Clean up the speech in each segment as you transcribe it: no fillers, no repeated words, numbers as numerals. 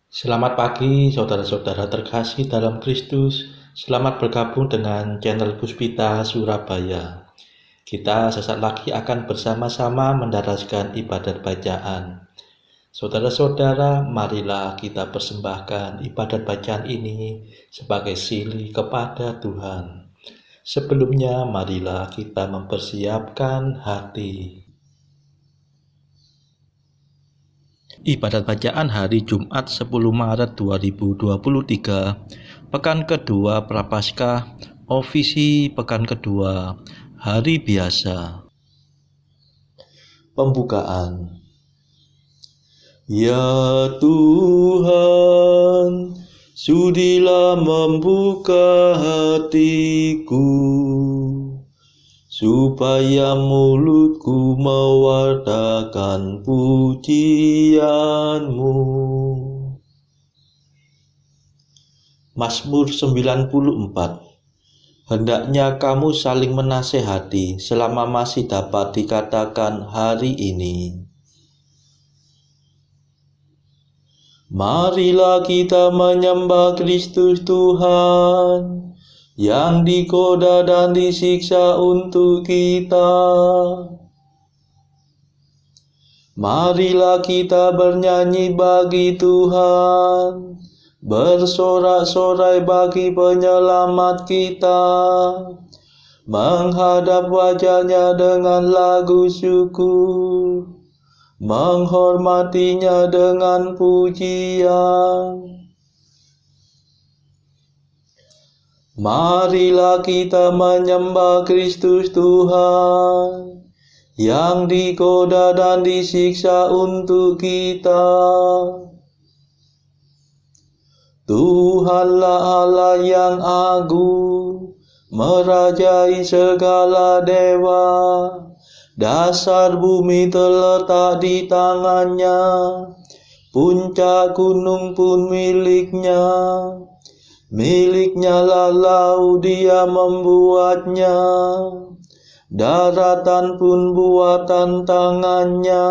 Selamat pagi, saudara-saudara terkasih dalam Kristus. Selamat bergabung dengan channel Puspita Surabaya. Kita sesaat lagi akan bersama-sama mendaraskan ibadat bacaan. Saudara-saudara, marilah kita persembahkan ibadat bacaan ini sebagai sili kepada Tuhan. Sebelumnya, marilah kita mempersiapkan hati. Ibadat bacaan hari Jumat 10 Maret 2023, pekan kedua Prapaskah, ofisi pekan kedua, hari biasa. Pembukaan. Ya Tuhan, sudilah membuka hatiku, supaya mulutku mewartakan pujian-Mu. Mazmur 94. Hendaknya kamu saling menasehati selama masih dapat dikatakan hari ini. Marilah kita menyembah Kristus Tuhan yang digoda dan disiksa untuk kita. Marilah kita bernyanyi bagi Tuhan, bersorak-sorai bagi penyelamat kita, menghadap wajah-Nya dengan lagu syukur, menghormatinya dengan pujian. Marilah kita menyembah Kristus Tuhan yang digoda dan disiksa untuk kita. Tuhanlah Allah yang agung, merajai segala dewa. Dasar bumi terletak di tangan-Nya, puncak gunung pun milik-Nya. Milik-Nya lah laut, Dia membuatnya, daratan pun buatan tangan-Nya.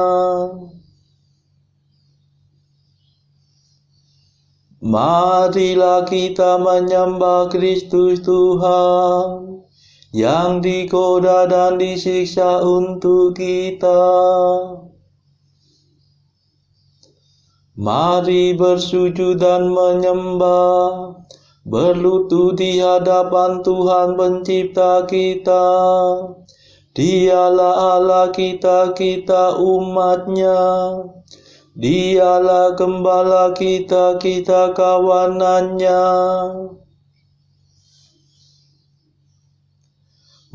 Marilah kita menyembah Kristus Tuhan yang digoda dan disiksa untuk kita. Mari bersujud dan menyembah, berlutut di hadapan Tuhan pencipta kita. Dialah Allah kita, kita umat-Nya. Dialah gembala kita, kita kawanan-Nya.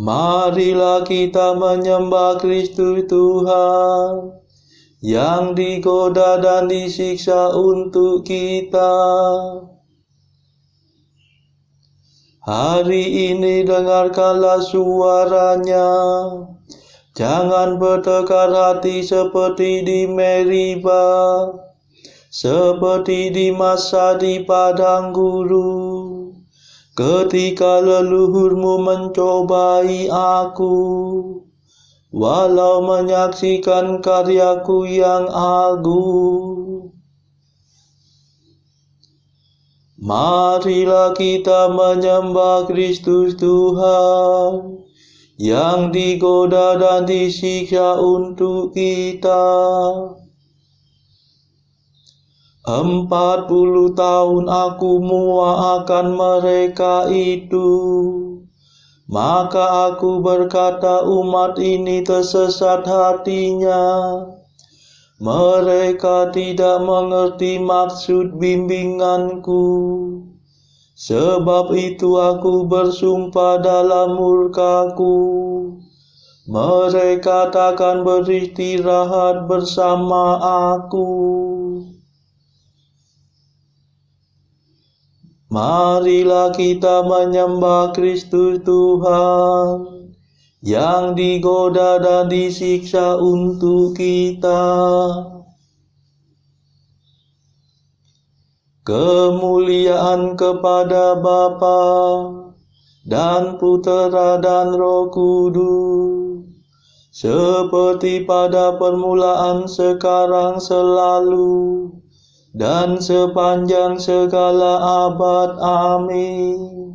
Marilah kita menyembah Kristus Tuhan yang digoda dan disiksa untuk kita. Hari ini dengarkanlah suara-Nya. Jangan bertekar hati seperti di Meriba, seperti di masa di padang gurun, ketika leluhurmu mencobai aku, walau menyaksikan karyaku yang agung. Marilah kita menyembah Kristus Tuhan yang digoda dan disiksa untuk kita. 40 tahun aku muak akan mereka itu. Maka aku berkata, umat ini tersesat hatinya. Mereka tidak mengerti maksud bimbinganku. Sebab itu aku bersumpah dalam murkaku, mereka takkan beristirahat bersama aku. Marilah kita menyembah Kristus Tuhan yang digoda dan disiksa untuk kita. Kemuliaan kepada Bapa dan Putera dan Roh Kudus, seperti pada permulaan, sekarang, selalu, dan sepanjang segala abad. Amin.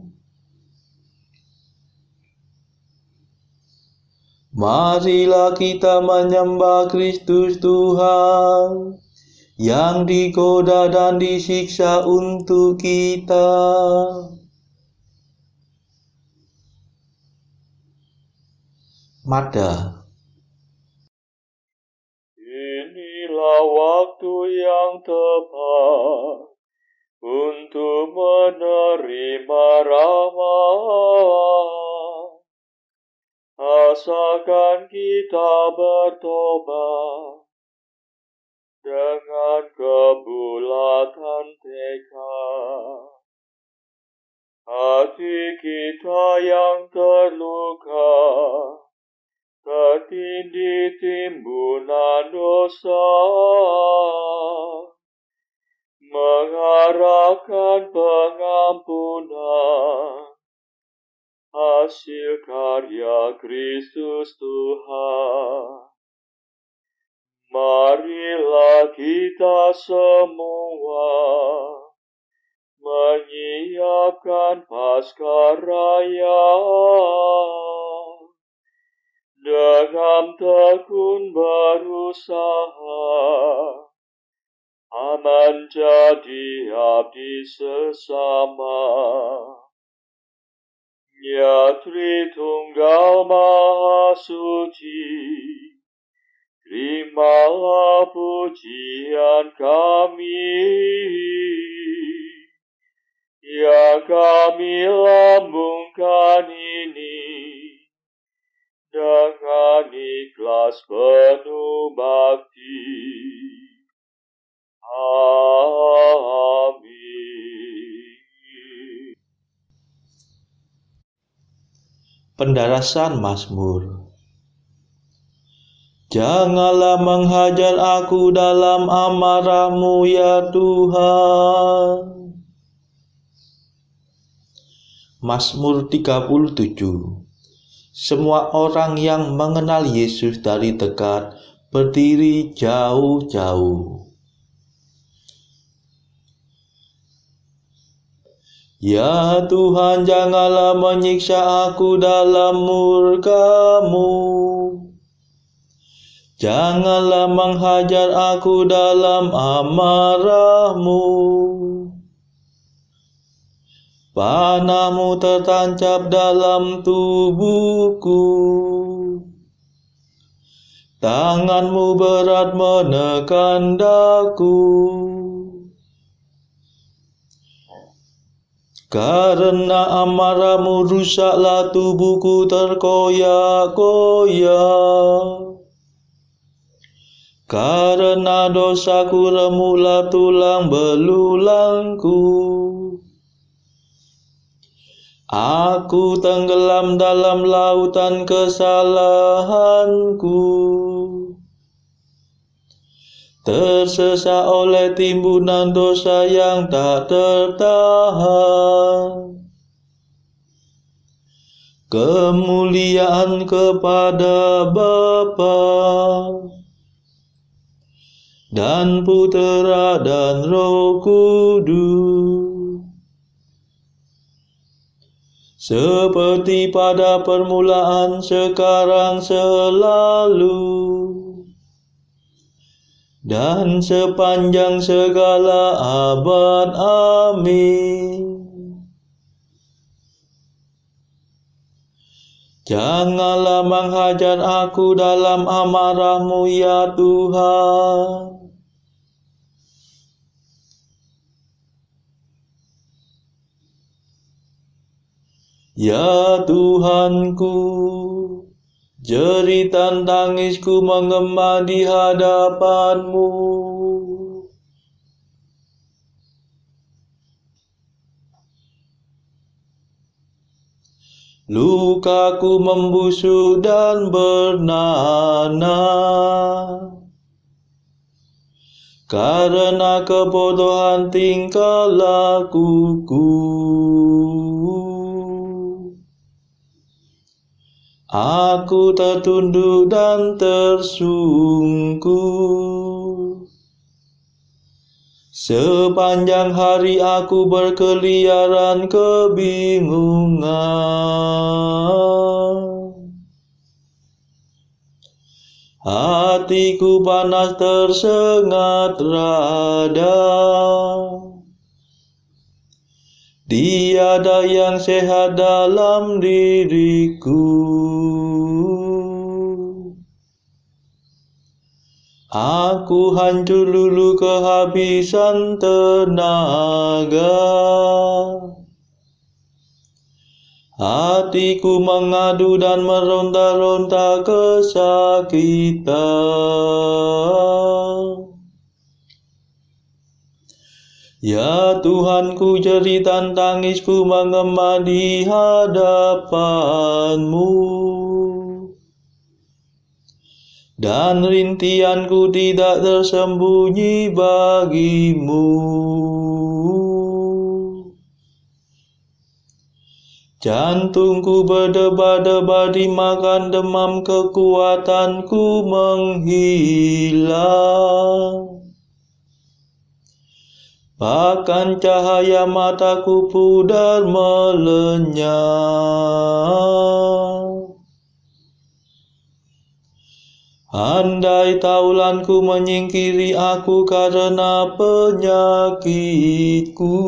Marilah kita menyembah Kristus Tuhan, yang digoda dan disiksa untuk kita. Mada. Inilah waktu yang tepat untuk menerima rahmat. Asalkan kita bertobat dengan kebulatan tekad. Hati kita yang terluka, tertindih timbunan dosa, mengharapkan pengampunan hasil karya Kristus Tuhan. Marilah kita semua menyiapkan Paskah Raya dengan tekun berusaha menjadi abdi sesama. Ya Tritunggal Maha Suci, terimalah pujian kami yang kami lambungkan ini dengan ikhlas penuh bakti. Amin. Pendarasan Mazmur. Janganlah menghajar aku dalam amarah-Mu ya Tuhan. Mazmur 37. Semua orang yang mengenal Yesus dari dekat berdiri jauh-jauh. Ya Tuhan, janganlah menyiksa aku dalam murka-Mu. Janganlah menghajar aku dalam amarah-Mu. Panah-Mu tertancap dalam tubuhku. Tangan-Mu berat menekan daku. Karena amarah-Mu rusaklah tubuhku terkoyak-koyak. Karena dosaku remuklah tulang belulangku. Aku tenggelam dalam lautan kesalahanku. Tersesat oleh timbunan dosa yang tak tertahan. Kemuliaan kepada Bapa dan Putera dan Roh Kudus, seperti pada permulaan, sekarang, selalu, dan sepanjang segala abad. Amin. Janganlah menghajar aku dalam amarah-Mu ya Tuhan. Ya Tuhanku, jeritan tangisku menggema di hadapan-Mu. Lukaku membusuk dan bernanah, karena kebodohan tingkah lakuku. Aku tertunduk dan tersungkur, Sepanjang hari aku berkeliaran kebingungan. Hatiku panas tersengat rada. Tiada yang sehat dalam diriku. Aku hancur lulu kehabisan tenaga. Hatiku mengadu dan meronta-ronta kesakitan. Ya Tuhanku, jerit dan tangisku mengema di hadapan-Mu. Dan rintianku tidak tersembunyi bagi-Mu. Jantungku berdebar-debar dimakan demam, kekuatanku menghilang. Bahkan cahaya mataku pudar melenyap. Andai taulanku menyingkiri aku karena penyakitku,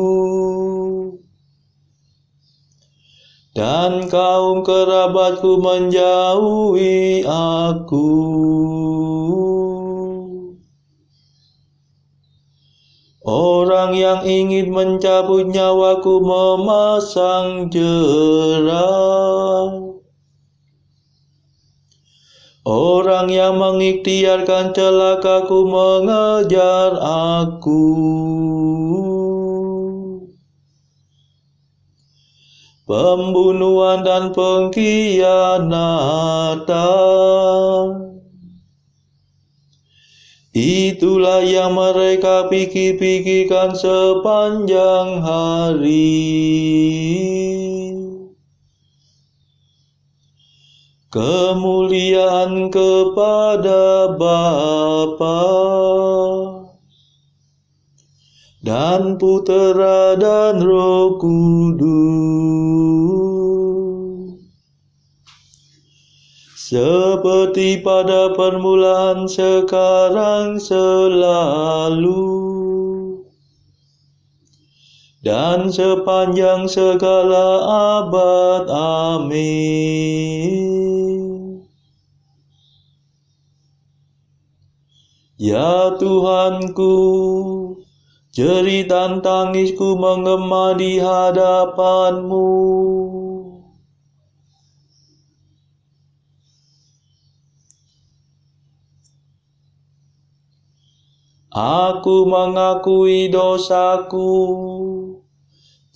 dan kaum kerabatku menjauhi aku. Orang yang ingin mencabut nyawaku memasang jerat. Orang yang mengikhtiarkan celakaku mengejar aku. Pembunuhan dan pengkhianatan, itulah yang mereka pikir-pikirkan sepanjang hari. Kemuliaan kepada Bapa dan Putera dan Roh Kudus, seperti pada permulaan, sekarang, selalu, dan sepanjang segala abad. Amin. Ya Tuhanku, jerit dan tangisku menggema di hadapan-Mu. Aku mengakui dosaku.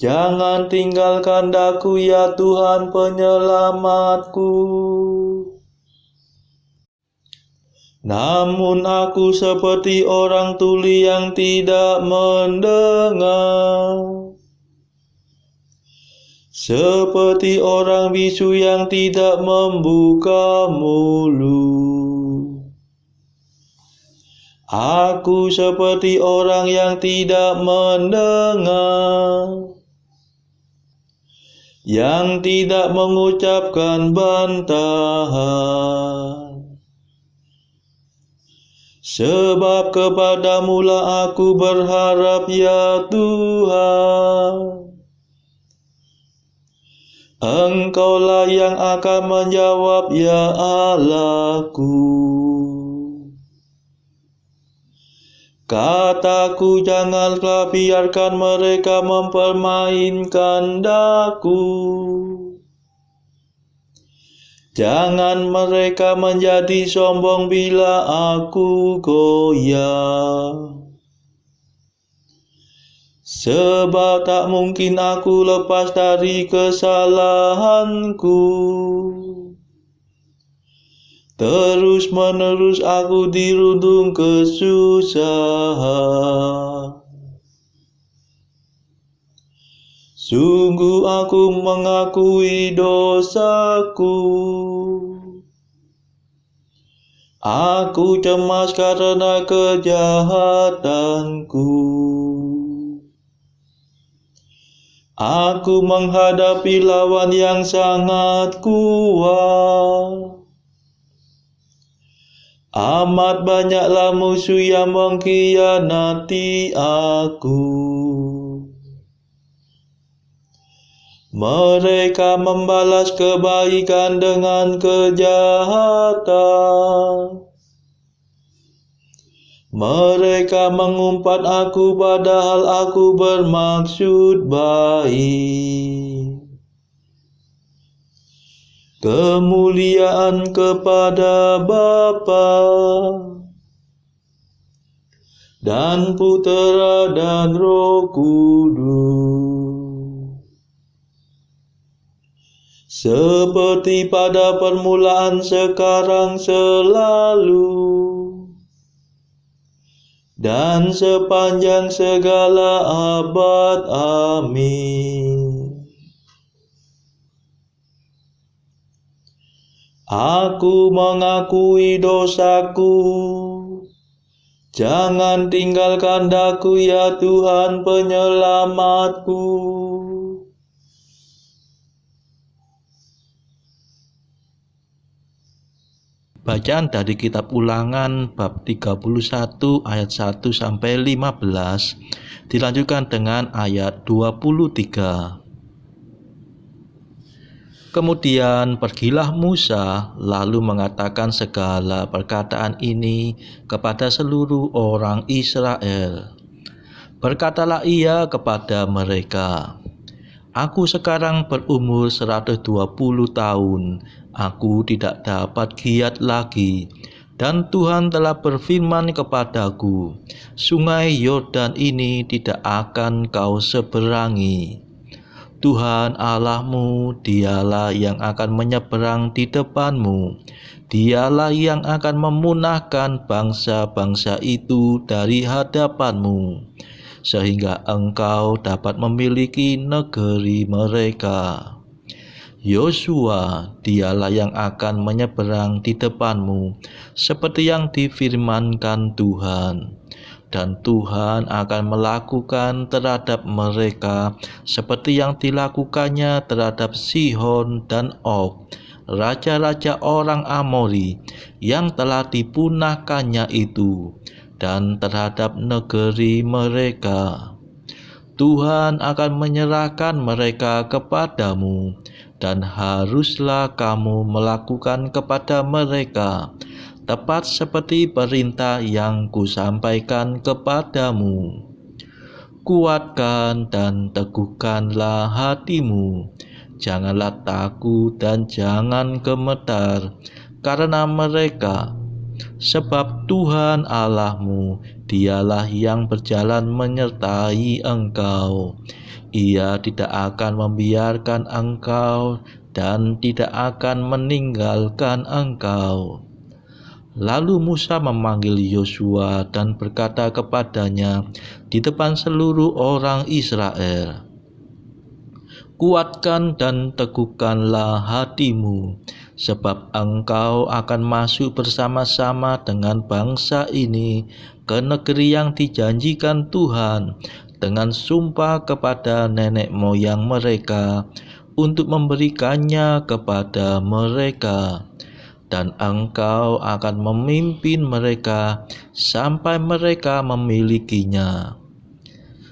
Jangan tinggalkan daku, ya Tuhan penyelamatku. Namun aku seperti orang tuli yang tidak mendengar, seperti orang bisu yang tidak membuka mulut. Aku seperti orang yang tidak mendengar, yang tidak mengucapkan bantahan. Sebab kepadamu-lah aku berharap, ya Tuhan. Engkaulah yang akan menjawab, ya Allahku. Kataku, janganlah biarkan mereka mempermainkan daku. Jangan mereka menjadi sombong bila aku goyah. Sebab tak mungkin aku lepas dari kesalahanku. Terus menerus aku dirundung kesusahan. Sungguh aku mengakui dosaku. Aku cemas karena kejahatanku. Aku menghadapi lawan yang sangat kuat. Amat banyaklah musuh yang mengkhianati aku. Mereka membalas kebaikan dengan kejahatan. Mereka mengumpat aku padahal aku bermaksud baik. Kemuliaan kepada Bapa dan Putera dan Roh Kudus, seperti pada permulaan, sekarang, selalu, dan sepanjang segala abad. Amin. Aku mengakui dosaku. Jangan tinggalkan daku ya Tuhan penyelamatku. Bacaan dari kitab Ulangan bab 31 ayat 1 sampai 15 dilanjutkan dengan ayat 23. Kemudian pergilah Musa lalu mengatakan segala perkataan ini kepada seluruh orang Israel. Berkatalah ia kepada mereka, Aku sekarang berumur 120 tahun, aku tidak dapat giat lagi. Dan Tuhan telah berfirman kepadaku, Sungai Yordan ini tidak akan kau seberangi. Tuhan Allahmu, dialah yang akan menyeberang di depanmu. Dialah yang akan memunahkan bangsa-bangsa itu dari hadapanmu, sehingga engkau dapat memiliki negeri mereka. Yosua, dialah yang akan menyeberang di depanmu, seperti yang difirmankan Tuhan. Dan Tuhan akan melakukan terhadap mereka seperti yang dilakukannya terhadap Sihon dan Og, raja-raja orang Amori yang telah dipunahkannya itu, dan terhadap negeri mereka. Tuhan akan menyerahkan mereka kepadamu, dan haruslah kamu melakukan kepada mereka tepat seperti perintah yang kusampaikan kepadamu. Kuatkan dan teguhkanlah hatimu, janganlah takut dan jangan gemetar karena mereka, sebab Tuhan Allahmu, dialah yang berjalan menyertai engkau. Ia tidak akan membiarkan engkau dan tidak akan meninggalkan engkau. Lalu Musa memanggil Yosua dan berkata kepadanya di depan seluruh orang Israel, Kuatkan dan teguhkanlah hatimu, sebab engkau akan masuk bersama-sama dengan bangsa ini ke negeri yang dijanjikan Tuhan dengan sumpah kepada nenek moyang mereka untuk memberikannya kepada mereka. Dan engkau akan memimpin mereka sampai mereka memilikinya.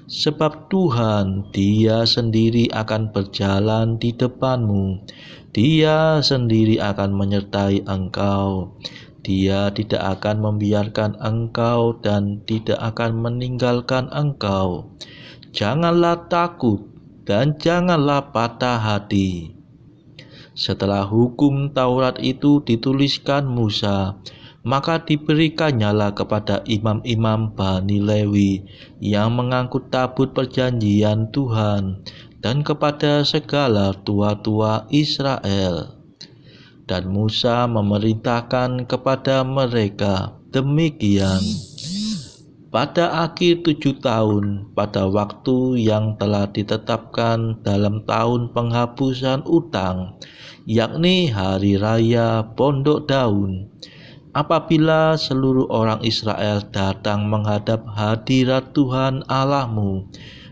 Sebab Tuhan, Dia sendiri akan berjalan di depanmu. Dia sendiri akan menyertai engkau. Dia tidak akan membiarkan engkau dan tidak akan meninggalkan engkau. Janganlah takut dan janganlah patah hati. Setelah hukum Taurat itu dituliskan Musa, maka diberikannya kepada imam-imam Bani Lewi yang mengangkut tabut perjanjian Tuhan dan kepada segala tua-tua Israel. Dan Musa memerintahkan kepada mereka demikian. Pada akhir 7 tahun, pada waktu yang telah ditetapkan dalam tahun penghapusan utang, yakni hari raya Pondok Daun, apabila seluruh orang Israel datang menghadap hadirat Tuhan Allahmu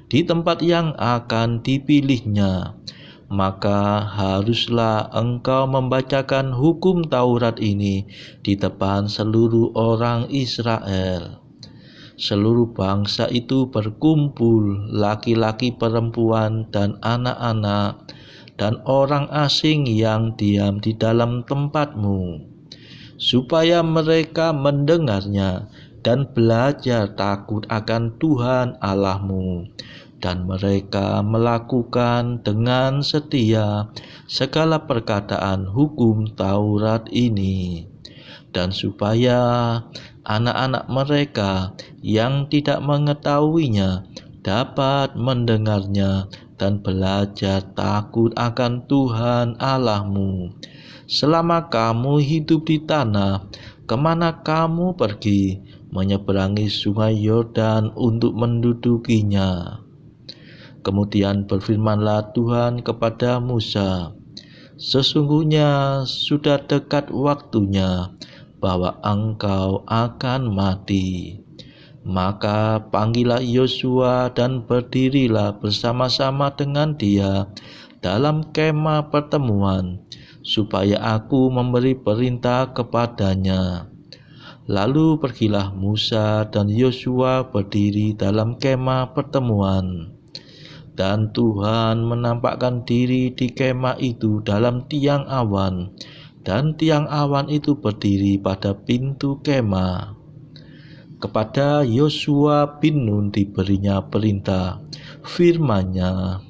di tempat yang akan dipilihnya, maka haruslah engkau membacakan hukum Taurat ini di depan seluruh orang Israel. Seluruh bangsa itu berkumpul, laki-laki, perempuan, dan anak-anak, dan orang asing yang diam di dalam tempatmu, supaya mereka mendengarnya dan belajar takut akan Tuhan Allahmu, dan mereka melakukan dengan setia segala perkataan hukum Taurat ini, dan supaya anak-anak mereka yang tidak mengetahuinya dapat mendengarnya dan belajar takut akan Tuhan Allahmu selama kamu hidup di tanah kemana kamu pergi menyeberangi sungai Yordan untuk mendudukinya. Kemudian berfirmanlah Tuhan kepada Musa, sesungguhnya sudah dekat waktunya bahwa engkau akan mati. Maka panggillah Yosua dan berdirilah bersama-sama dengan dia dalam kemah pertemuan, supaya aku memberi perintah kepadanya. Lalu pergilah Musa dan Yosua berdiri dalam kemah pertemuan. Dan Tuhan menampakkan diri di kemah itu dalam tiang awan, dan tiang awan itu berdiri pada pintu kemah. Kepada Yosua bin Nun diberinya perintah, firman-Nya,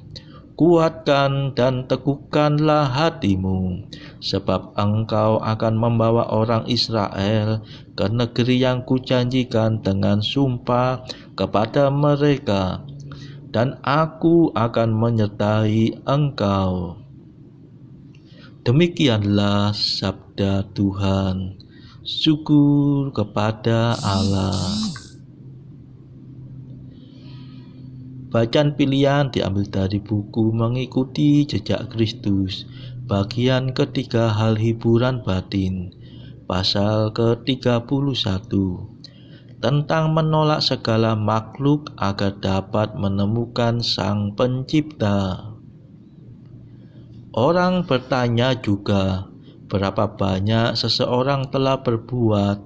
kuatkan dan teguhkanlah hatimu, sebab engkau akan membawa orang Israel ke negeri yang kujanjikan dengan sumpah kepada mereka, dan aku akan menyertai engkau. Demikianlah sabda Tuhan. Syukur kepada Allah. Bacaan pilihan diambil dari buku Mengikuti Jejak Kristus, bagian ketiga, hal hiburan batin, pasal ke-31, tentang menolak segala makhluk agar dapat menemukan Sang Pencipta. Orang bertanya juga, berapa banyak seseorang telah berbuat,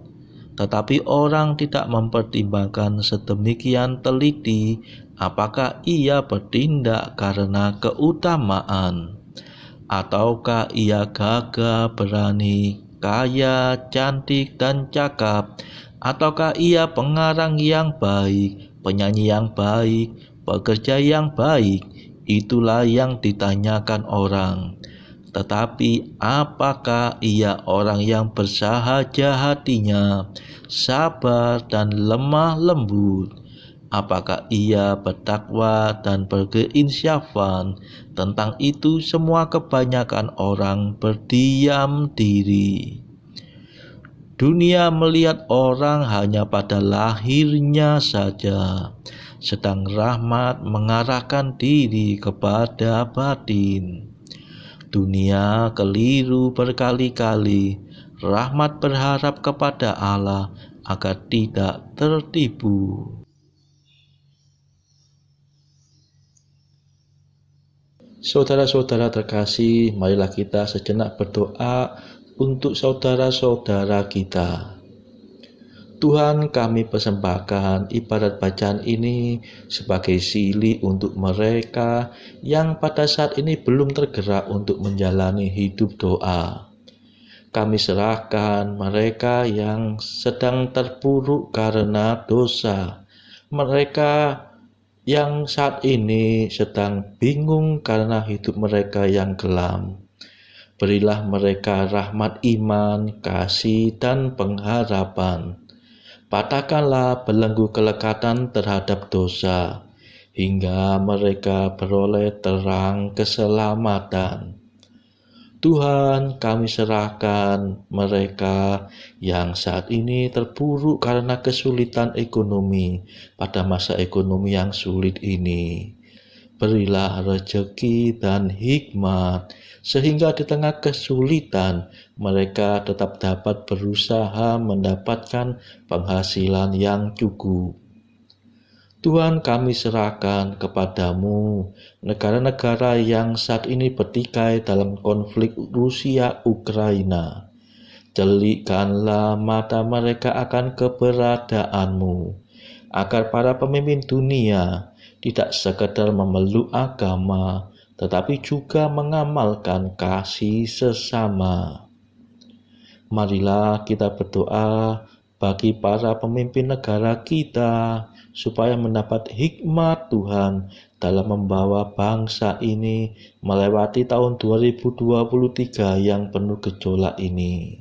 tetapi orang tidak mempertimbangkan sedemikian teliti apakah ia bertindak karena keutamaan, ataukah ia gagah, berani, kaya, cantik, dan cakap, ataukah ia pengarang yang baik, penyanyi yang baik, pekerja yang baik. Itulah yang ditanyakan orang. Tetapi apakah ia orang yang bersahaja hatinya, sabar dan lemah lembut? Apakah ia bertakwa dan berkeinsyafan? Tentang itu semua kebanyakan orang berdiam diri. Dunia melihat orang hanya pada lahirnya saja, sedang rahmat mengarahkan diri kepada batin. Dunia keliru berkali-kali, rahmat berharap kepada Allah agar tidak tertipu. Saudara-saudara terkasih, marilah kita sejenak berdoa untuk saudara-saudara kita. Tuhan, kami persembahkan ibadat bacaan ini sebagai sili untuk mereka yang pada saat ini belum tergerak untuk menjalani hidup doa. Kami serahkan mereka yang sedang terpuruk karena dosa, mereka yang saat ini sedang bingung karena hidup mereka yang kelam. Berilah mereka rahmat iman, kasih, dan pengharapan. Patahkanlah belenggu kelekatan terhadap dosa, hingga mereka beroleh terang keselamatan. Tuhan, kami serahkan mereka yang saat ini terpuruk karena kesulitan ekonomi pada masa ekonomi yang sulit ini. Berilah rezeki dan hikmat, sehingga di tengah kesulitan mereka tetap dapat berusaha mendapatkan penghasilan yang cukup. Tuhan, kami serahkan kepadamu negara-negara yang saat ini bertikai dalam konflik Rusia-Ukraina. Jelikkanlah mata mereka akan keberadaanmu, agar para pemimpin dunia tidak sekedar memeluk agama, tetapi juga mengamalkan kasih sesama. Marilah kita berdoa bagi para pemimpin negara kita, supaya mendapat hikmat Tuhan dalam membawa bangsa ini melewati tahun 2023 yang penuh gejolak ini.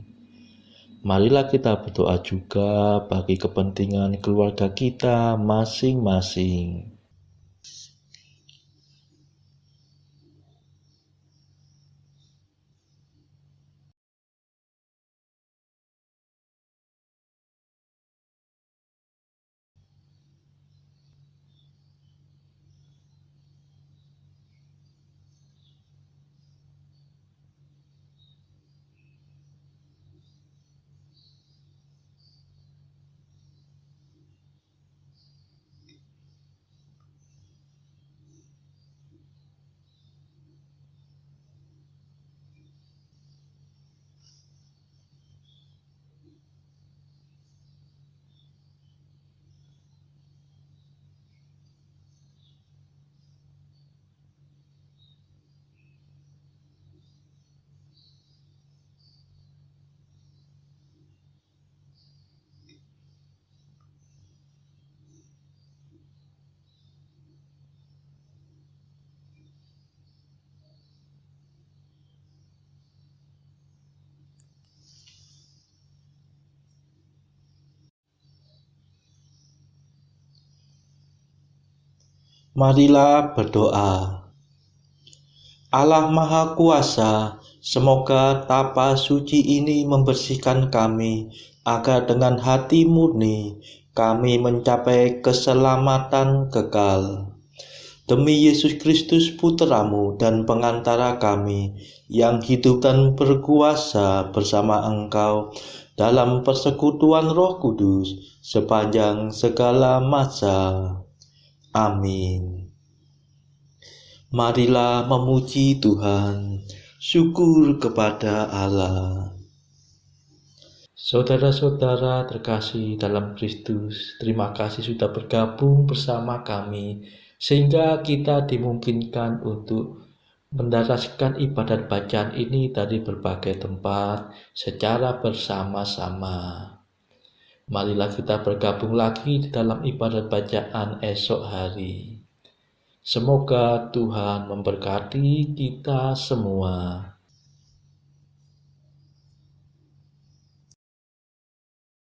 Marilah kita berdoa juga bagi kepentingan keluarga kita masing-masing. Marilah berdoa. Allah Maha Kuasa, semoga tapa suci ini membersihkan kami, agar dengan hati murni kami mencapai keselamatan kekal. Demi Yesus Kristus Putramu dan pengantara kami, yang hidup dan berkuasa bersama Engkau dalam persekutuan Roh Kudus sepanjang segala masa. Amin. Marilah memuji Tuhan, syukur kepada Allah. Saudara-saudara terkasih dalam Kristus, terima kasih sudah bergabung bersama kami, sehingga kita dimungkinkan untuk mendaraskan ibadat bacaan ini dari berbagai tempat secara bersama-sama. Marilah kita bergabung lagi di dalam ibadat bacaan esok hari. Semoga Tuhan memberkati kita semua.